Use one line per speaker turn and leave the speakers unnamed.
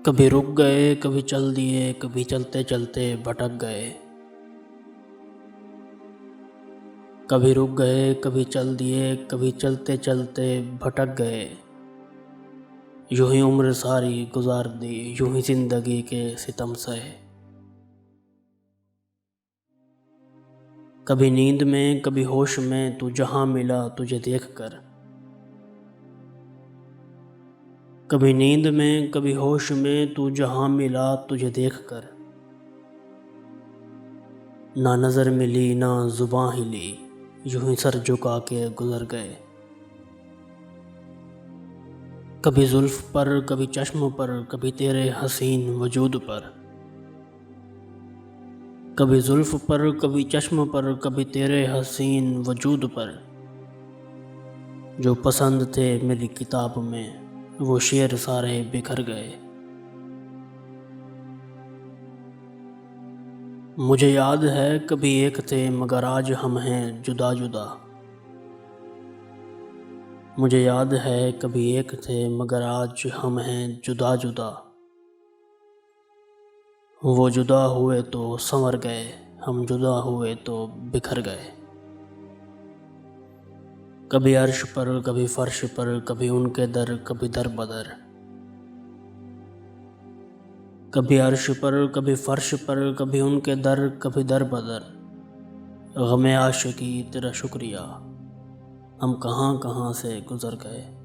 कभी रुक गए, कभी चल दिए, कभी चलते चलते भटक गए। कभी रुक गए, कभी चल दिए, कभी चलते चलते भटक गए। यूं ही उम्र सारी गुजार दी, यूं ही जिंदगी के सितम सहे। कभी नींद में, कभी होश में, तू जहां मिला तुझे देख कर। कभी नींद में, कभी होश में, तू जहां मिला तुझे देख कर। ना नज़र मिली, ना जुबां हिली, यूं ही सर झुका के गुजर गए। कभी जुल्फ पर, कभी चश्म पर, कभी तेरे हसीन वजूद पर। कभी जुल्फ पर, कभी चश्म पर, कभी तेरे हसीन वजूद पर। जो पसंद थे मेरी किताब में, वो शेर सारे बिखर गए। मुझे याद है कभी एक थे, मगर आज हम हैं जुदा जुदा। मुझे याद है कभी एक थे, मगर आज हम हैं जुदा जुदा। वो जुदा हुए तो संवर गए, हम जुदा हुए तो बिखर गए। कभी अर्श पर, कभी फर्श पर, कभी उनके दर, कभी दर बदर। कभी अर्श पर, कभी फर्श पर, कभी उनके दर, कभी दर बदर। गमे आशिकी तेरा शुक्रिया, हम कहाँ कहाँ से गुज़र गए।